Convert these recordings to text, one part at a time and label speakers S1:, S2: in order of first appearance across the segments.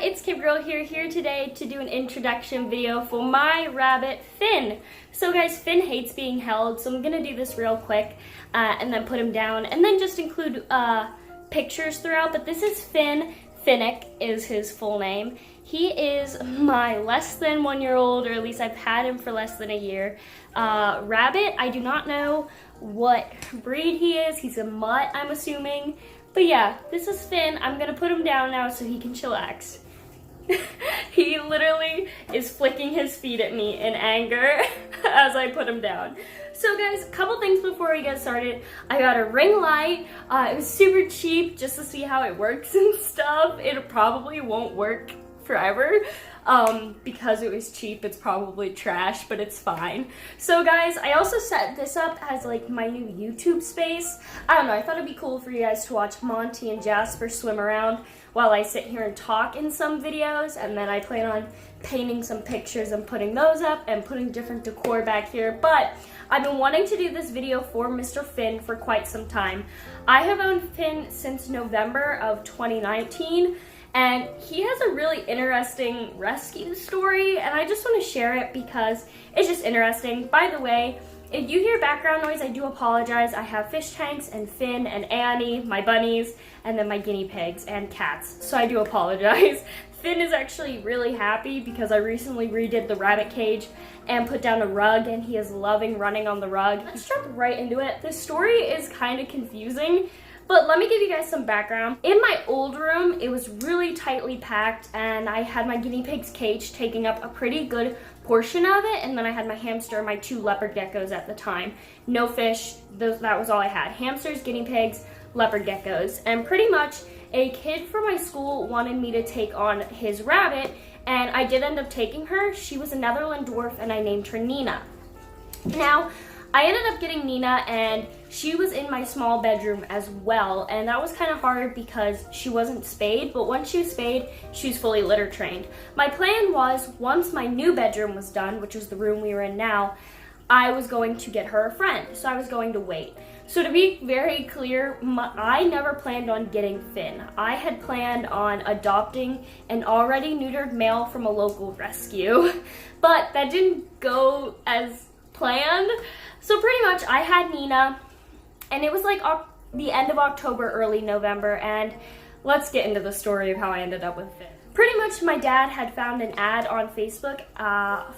S1: it's Kid Girl here today to do an introduction video for my rabbit, Finn. So guys, Finn hates being held, so I'm gonna do this real quick and then put him down and then just include pictures throughout, but this is Finn. Finnick is his full name. He is my less than 1 year old, or at least I've had him for less than a year. Rabbit, I do not know what breed he is. He's a mutt, I'm assuming. But yeah, this is Finn. I'm gonna put him down now so he can chillax. He literally is flicking his feet at me in anger as I put him down. So guys, a couple things before we get started. I got a ring light. It was super cheap just to see how it works and stuff. It probably won't work forever because it was cheap. It's probably trash, but it's fine. So guys, I also set this up as like my new YouTube space. I don't know, I thought it'd be cool for you guys to watch Monty and Jasper swim around while I sit here and talk in some videos, and then I plan on painting some pictures and putting those up and putting different decor back here. But I've been wanting to do this video for Mr. Finn for quite some time. I have owned Finn since November of 2019, and he has a really interesting rescue story, and I just want to share it because it's just interesting. By the way, if you hear background noise, I do apologize. I have fish tanks and Finn and Annie, my bunnies, and then my guinea pigs and cats, so I do apologize. Finn is actually really happy because I recently redid the rabbit cage and put down a rug, and he is loving running on the rug. Let's jump right into it. The story is kind of confusing, but let me give you guys some background. In my old room, it was really tightly packed, and I had my guinea pig's cage taking up a pretty good portion of it, and then I had my hamster and my 2 leopard geckos at the time. No fish, that was all I had. Hamsters, guinea pigs, leopard geckos, and pretty much a kid from my school wanted me to take on his rabbit, and I did end up taking her. She was a Netherland dwarf, and I named her Nina. Now, I ended up getting Nina, and she was in my small bedroom as well, and that was kind of hard because she wasn't spayed, but once she was spayed, she was fully litter trained. My plan was, once my new bedroom was done, which is the room we were in now, I was going to get her a friend, so I was going to wait. So to be very clear, I never planned on getting Finn. I had planned on adopting an already neutered male from a local rescue, but that didn't go as planned. So pretty much I had Nina, and it was like the end of October, early November, and let's get into the story of how I ended up with Finn. Pretty much my dad had found an ad on Facebook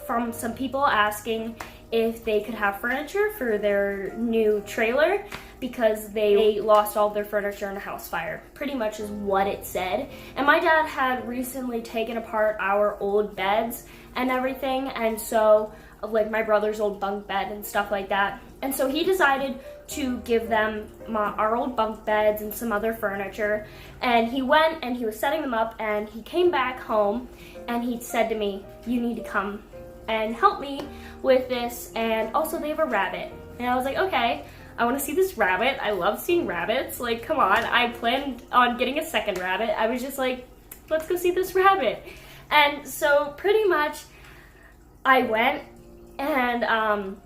S1: from some people asking if they could have furniture for their new trailer because they lost all their furniture in a house fire. Pretty much is what it said. And my dad had recently taken apart our old beds and everything, and so like my brother's old bunk bed and stuff like that. And so he decided to give them our old bunk beds and some other furniture. And he went and he was setting them up, and he came back home and he said to me, "You need to come and help me with this, and also they have a rabbit." And I was like, okay, I want to see this rabbit. I love seeing rabbits. Like, come on. I planned on getting a second rabbit. I was just like, let's go see this rabbit. And so pretty much I went, and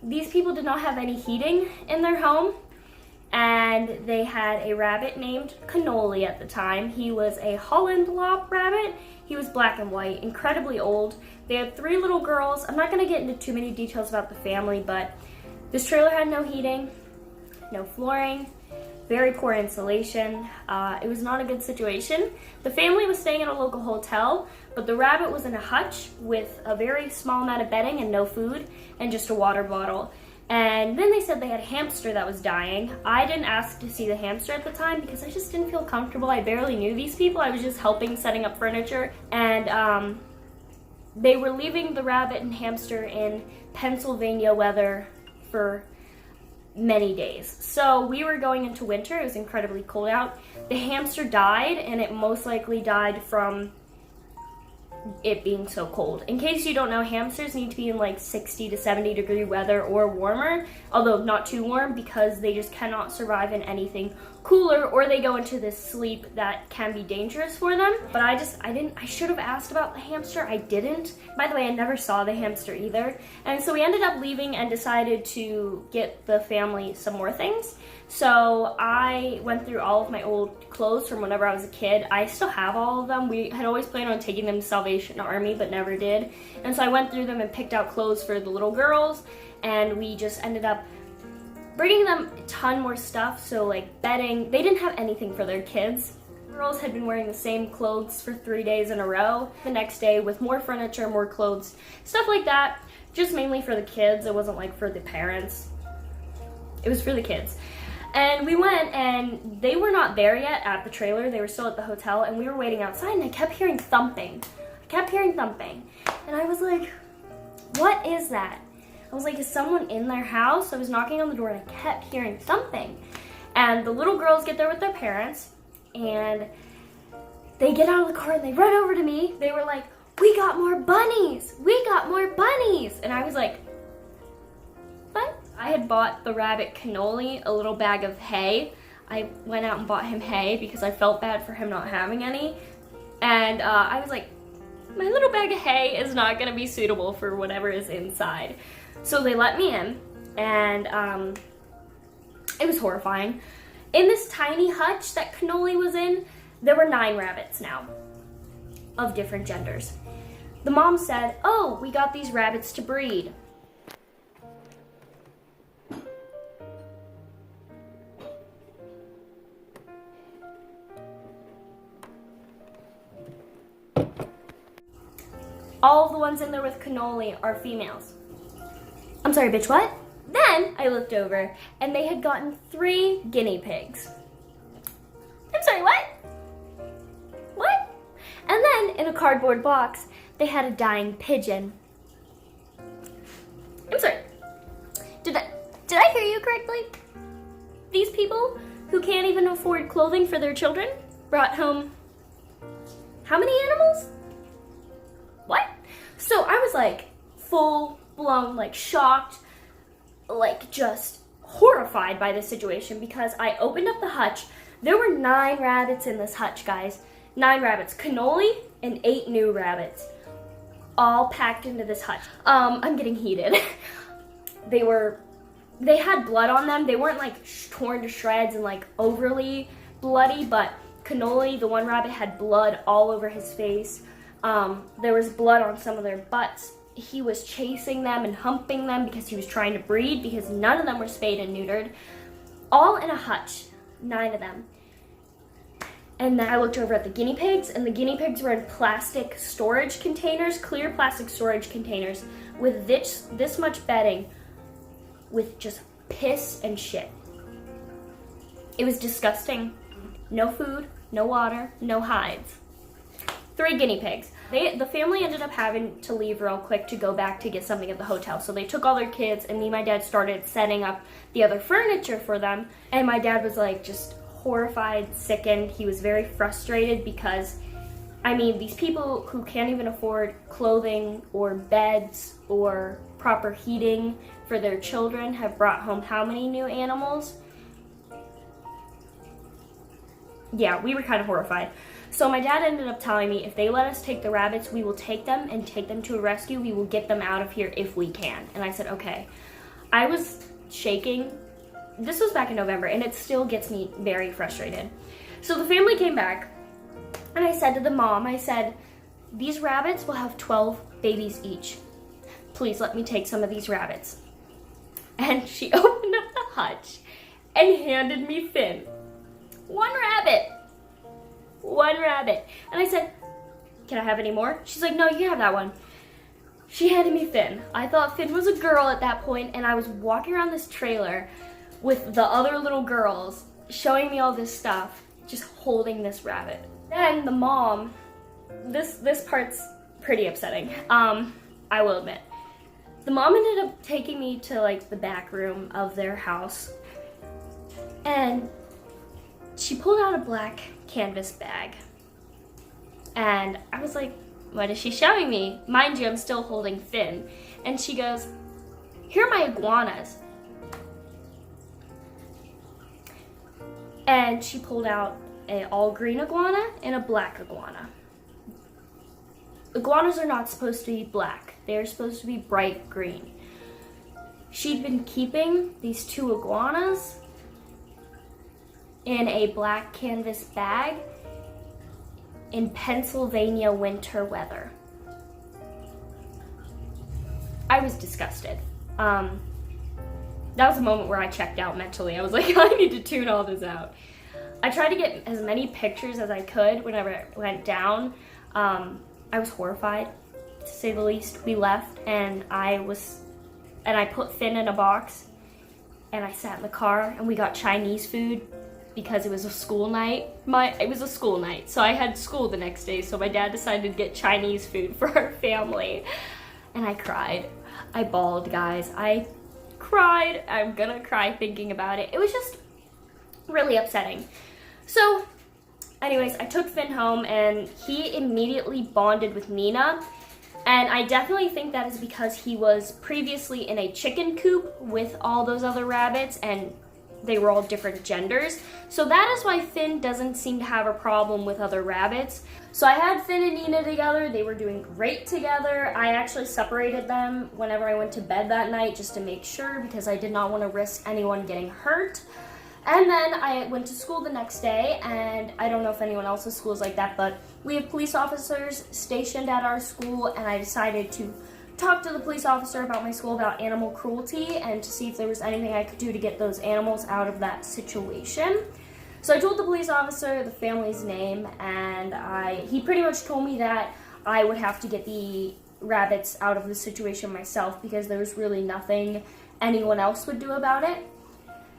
S1: these people did not have any heating in their home, and they had a rabbit named Cannoli at the time. He was a Holland Lop rabbit. He was black and white, incredibly old. They had 3 little girls. I'm not going to get into too many details about the family, but this trailer had no heating, no flooring, very poor insulation. It was not a good situation. The family was staying at a local hotel, but the rabbit was in a hutch with a very small amount of bedding and no food and just a water bottle. And then they said they had a hamster that was dying. I didn't ask to see the hamster at the time because I just didn't feel comfortable. I barely knew these people. I was just helping setting up furniture. And they were leaving the rabbit and hamster in Pennsylvania weather for many days. So we were going into winter. It was incredibly cold out. The hamster died, and it most likely died from it being so cold. In case you don't know, hamsters need to be in like 60 to 70 degree weather or warmer, although not too warm, because they just cannot survive in anything cooler, or they go into this sleep that can be dangerous for them. But I should have asked about the hamster. I didn't. By the way, I never saw the hamster either. And so we ended up leaving and decided to get the family some more things. So I went through all of my old clothes from whenever I was a kid. I still have all of them. We had always planned on taking them to Salvation Army, but never did. And so I went through them and picked out clothes for the little girls, and we just ended up bringing them a ton more stuff. So like bedding, they didn't have anything for their kids. The girls had been wearing the same clothes for 3 days in a row. The next day with more furniture, more clothes, stuff like that, just mainly for the kids. It wasn't like for the parents. It was for the kids. And we went, and they were not there yet at the trailer. They were still at the hotel, and we were waiting outside, and I kept hearing thumping. And I was like, what is that? I was like, is someone in their house? I was knocking on the door, and I kept hearing thumping. And the little girls get there with their parents, and they get out of the car, and they run over to me. They were like, we got more bunnies! We got more bunnies! And I was like, what? I had bought the rabbit Cannoli a little bag of hay. I went out and bought him hay because I felt bad for him not having any. And I was like, my little bag of hay is not gonna be suitable for whatever is inside. So they let me in, and it was horrifying. In this tiny hutch that Cannoli was in, there were 9 rabbits now, of different genders. The mom said, oh, we got these rabbits to breed. All of the ones in there with Cannoli are females. I'm sorry, bitch, what? Then I looked over, and they had gotten 3 guinea pigs. I'm sorry, what? What? And then in a cardboard box, they had a dying pigeon. I'm sorry. Did I hear you correctly? These people who can't even afford clothing for their children brought home how many animals? What? So I was like full blown, like shocked, like just horrified by this situation, because I opened up the hutch. There were 9 rabbits in this hutch, guys. 9 rabbits, Cannoli, and 8 new rabbits, all packed into this hutch. I'm getting heated. They had blood on them. They weren't like torn to shreds and like overly bloody, but Cannoli, the one rabbit, had blood all over his face. There was blood on some of their butts. He was chasing them and humping them because he was trying to breed, because none of them were spayed and neutered. All in a hutch, 9 of them. And then I looked over at the guinea pigs, and the guinea pigs were in plastic storage containers, clear plastic storage containers, with this much bedding, with just piss and shit. It was disgusting. No food, no water, no hides. 3 guinea pigs. The family ended up having to leave real quick to go back to get something at the hotel. So they took all their kids, and me and my dad started setting up the other furniture for them. And my dad was like just horrified, sickened. He was very frustrated because, I mean, these people who can't even afford clothing or beds or proper heating for their children have brought home how many new animals? Yeah, we were kind of horrified. So my dad ended up telling me, if they let us take the rabbits, we will take them and take them to a rescue. We will get them out of here if we can. And I said, okay. I was shaking. This was back in November, and it still gets me very frustrated. So the family came back, and I said to the mom, I said, these rabbits will have 12 babies each. Please let me take some of these rabbits. And she opened up the hutch and handed me Finn. 1 rabbit. 1 rabbit. And I said, can I have any more? She's like, no, you can have that one. She handed me Finn. I thought Finn was a girl at that point, and I was walking around this trailer with the other little girls showing me all this stuff, just holding this rabbit. Then the mom, this part's pretty upsetting, I will admit. The mom ended up taking me to like the back room of their house, and she pulled out a black canvas bag. And I was like, what is she showing me? Mind you, I'm still holding Finn. And she goes, here are my iguanas. and she pulled out an all green iguana and a black iguana. Iguanas are not supposed to be black. They're supposed to be bright green. She'd been keeping these 2 iguanas in a black canvas bag in Pennsylvania winter weather. I was disgusted. That was a moment where I checked out mentally. I was like, I need to tune all this out. I tried to get as many pictures as I could whenever it went down. I was horrified, to say the least. We left, and I put Finn in a box, and I sat in the car, and we got Chinese food because it was a school night. It was a school night, so I had school the next day, so my dad decided to get Chinese food for our family, and I cried. I bawled, guys. I cried. I'm gonna cry thinking about it. It was just really upsetting. So, anyways, I took Finn home, and he immediately bonded with Nina. And I definitely think that is because he was previously in a chicken coop with all those other rabbits, and they were all different genders. So that is why Finn doesn't seem to have a problem with other rabbits. So I had Finn and Nina together. They were doing great together. I actually separated them whenever I went to bed that night just to make sure, because I did not want to risk anyone getting hurt. And then I went to school the next day, and I don't know if anyone else's school is like that, but we have police officers stationed at our school, and I decided to talk to the police officer about my school about animal cruelty and to see if there was anything I could do to get those animals out of that situation. So I told the police officer the family's name, and he pretty much told me that I would have to get the rabbits out of the situation myself because there was really nothing anyone else would do about it,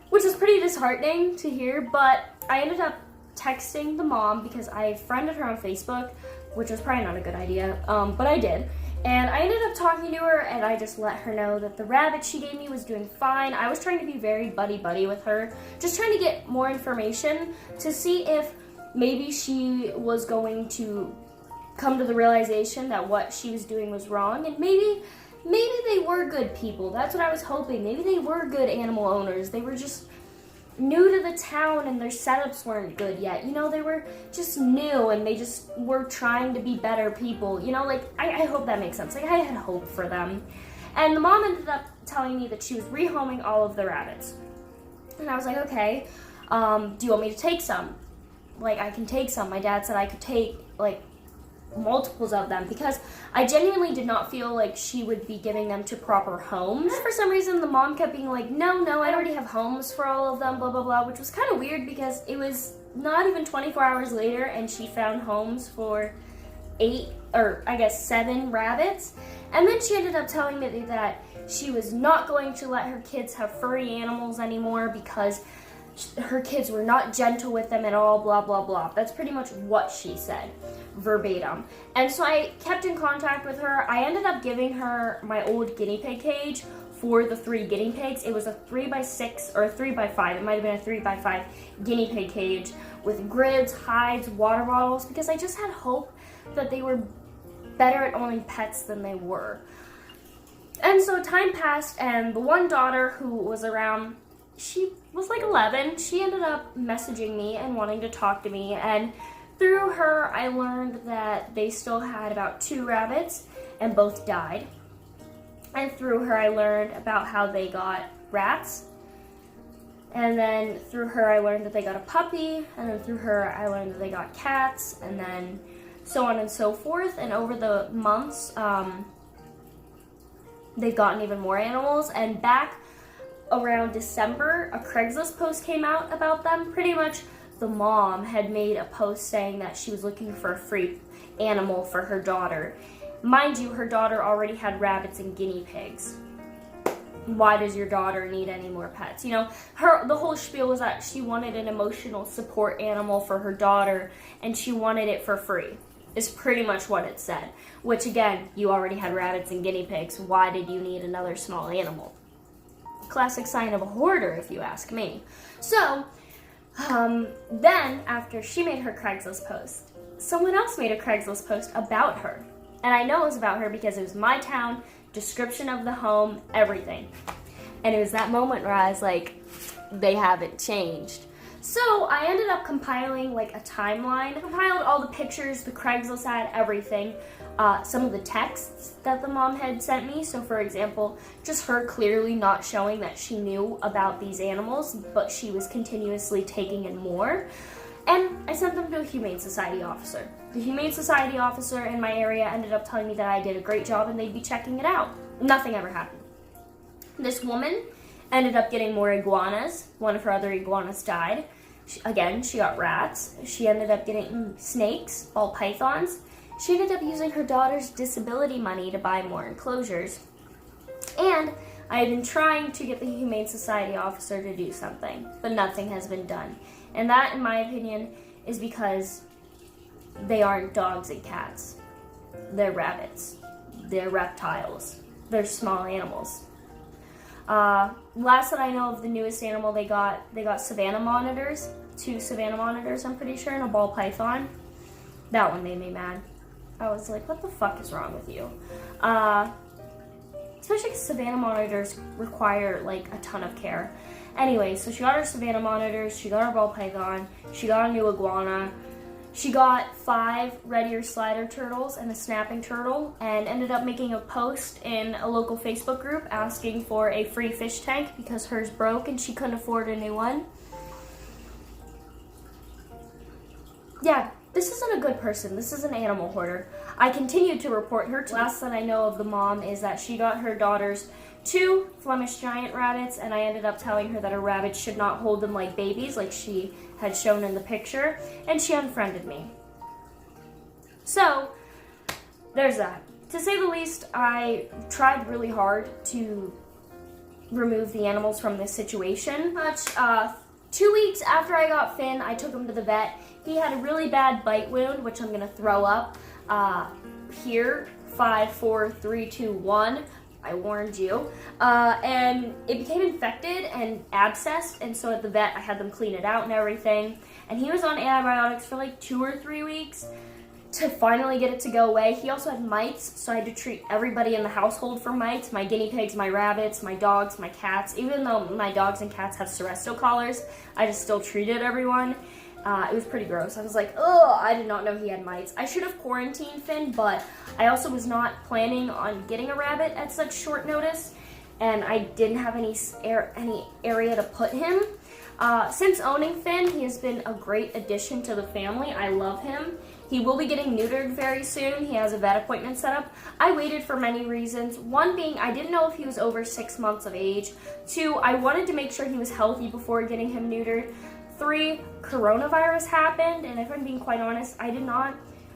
S1: which is pretty disheartening to hear. But I ended up texting the mom because I friended her on Facebook, which was probably not a good idea, but I did. And I ended up talking to her, and I just let her know that the rabbit she gave me was doing fine. I was trying to be very buddy-buddy with her, just trying to get more information to see if maybe she was going to come to the realization that what she was doing was wrong, and maybe they were good people. That's what I was hoping. Maybe they were good animal owners. They were just new to the town, and their setups weren't good yet. You know, they were just new, and they just were trying to be better people. You know, like, I hope that makes sense. Like, I had hope for them. And the mom ended up telling me that she was rehoming all of the rabbits. And I was like, okay, do you want me to take some? Like, I can take some. My dad said I could take, like, multiples of them because I genuinely did not feel like she would be giving them to proper homes. For some reason, the mom kept being like, no, I already have homes for all of them, blah, blah, blah, which was kind of weird because it was not even 24 hours later and she found homes for 7 rabbits. And then she ended up telling me that she was not going to let her kids have furry animals anymore because her kids were not gentle with them at all, blah, blah, blah. That's pretty much what she said, verbatim. And so I kept in contact with her. I ended up giving her my old guinea pig cage for the 3 guinea pigs. It was a 3x6 or a 3x5. It might have been a 3x5 guinea pig cage with grids, hides, water bottles, because I just had hope that they were better at owning pets than they were. And so time passed, and the one daughter who was around, she was like 11. She ended up messaging me and wanting to talk to me, and through her I learned that they still had about 2 rabbits and both died. And through her I learned about how they got rats, and then through her I learned that they got a puppy, and then through her I learned that they got cats, and then so on and so forth. And over the months they've gotten even more animals. And back around December, a Craigslist post came out about them. Pretty much the mom had made a post saying that she was looking for a free animal for her daughter. Mind you, her daughter already had rabbits and guinea pigs. Why does your daughter need any more pets? You know, the whole spiel was that she wanted an emotional support animal for her daughter, and she wanted it for free, is pretty much what it said. Which, again, you already had rabbits and guinea pigs. Why did you need another small animal? Classic sign of a hoarder, if you ask me. So, then, after she made her Craigslist post, someone else made a Craigslist post about her. And I know it was about her because it was my town, description of the home, everything. And it was that moment where I was like, they haven't changed. So I ended up compiling like a timeline. I compiled all the pictures, the Craigslist ad, everything. Some of the texts that the mom had sent me. So for example, just her clearly not showing that she knew about these animals, but she was continuously taking in more. And I sent them to a Humane Society officer. The Humane Society officer in my area ended up telling me that I did a great job and they'd be checking it out. Nothing ever happened. This woman ended up getting more iguanas. One of her other iguanas died. She got rats. She ended up getting snakes, ball pythons. She ended up using her daughter's disability money to buy more enclosures. And I had been trying to get the Humane Society officer to do something, but nothing has been done. And that, in my opinion, is because they aren't dogs and cats. They're rabbits. They're reptiles. They're small animals. Last that I know of the newest animal they got savanna monitors. 2 savanna monitors, I'm pretty sure, and a ball python. That one made me mad. I was like, what the fuck is wrong with you? Especially because savanna monitors require like a ton of care. Anyway, so she got her savanna monitors, she got her ball python, she got a new iguana, she got 5 red ear slider turtles and a snapping turtle, and ended up making a post in a local Facebook group asking for a free fish tank because hers broke and she couldn't afford a new one. Yeah, this isn't a good person. This is an animal hoarder. I continued to report her. Last that I know of the mom is that she got her daughters 2 Flemish giant rabbits, and I ended up telling her that her rabbits should not hold them like babies, like she had shown in the picture, and she unfriended me. So, there's that. To say the least, I tried really hard to remove the animals from this situation. 2 weeks after I got Finn, I took him to the vet. He had a really bad bite wound, which I'm gonna throw up here. 5, 4, 3, 2, 1. I warned you. And it became infected and abscessed, and so at the vet I had them clean it out and everything. And he was on antibiotics for like 2 or 3 weeks to finally get it to go away. He also had mites, so I had to treat everybody in the household for mites. My guinea pigs, my rabbits, my dogs, my cats. Even though my dogs and cats have Seresto collars, I just still treated everyone. It was pretty gross. I was like, oh, I did not know he had mites. I should have quarantined Finn, but I also was not planning on getting a rabbit at such short notice, and I didn't have any area to put him. Since owning Finn, he has been a great addition to the family. I love him. He will be getting neutered very soon. He has a vet appointment set up. I waited for many reasons. One being, I didn't know if he was over 6 months of age. 2, I wanted to make sure he was healthy before getting him neutered. 3, coronavirus happened, and if I'm being quite honest, I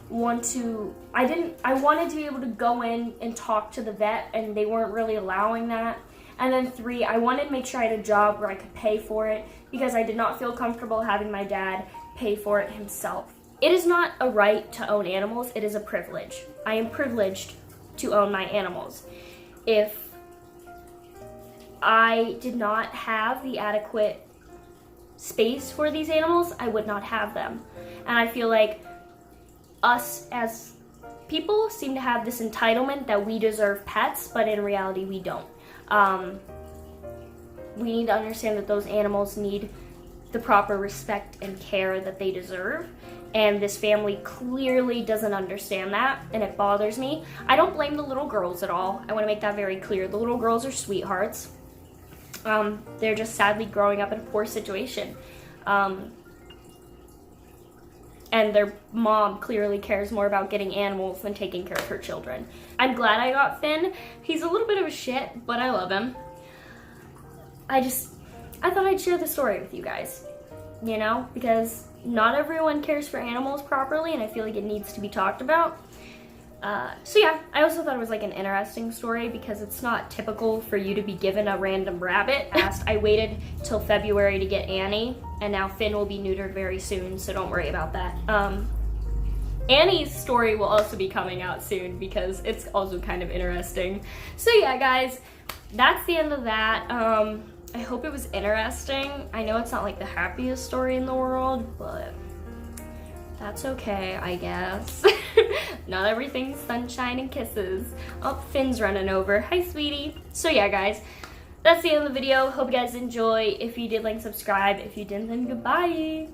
S1: wanted to be able to go in and talk to the vet, and they weren't really allowing that. And then 3, I wanted to make sure I had a job where I could pay for it, because I did not feel comfortable having my dad pay for it himself. It is not a right to own animals, it is a privilege. I am privileged to own my animals. If I did not have the adequate space for these animals, I would not have them. And I feel like us as people seem to have this entitlement that we deserve pets, but in reality we don't. We need to understand that those animals need the proper respect and care that they deserve, and this family clearly doesn't understand that, and it bothers me. I don't blame the little girls at all. I want to make that very clear. The little girls are sweethearts. They're just sadly growing up in a poor situation. And their mom clearly cares more about getting animals than taking care of her children. I'm glad I got Finn. He's a little bit of a shit, but I love him. I thought I'd share the story with you guys, you know, because not everyone cares for animals properly, and I feel like it needs to be talked about. So yeah, I also thought it was like an interesting story because it's not typical for you to be given a random rabbit. I waited till February to get Annie, and now Finn will be neutered very soon, so don't worry about that. Annie's story will also be coming out soon because it's also kind of interesting. So yeah, guys, that's the end of that. I hope it was interesting. I know it's not like the happiest story in the world, but that's okay, I guess. Not everything's sunshine and kisses. Oh, Finn's running over. Hi, sweetie. So yeah, guys, that's the end of the video. Hope you guys enjoy. If you did, like, subscribe. If you didn't, then goodbye.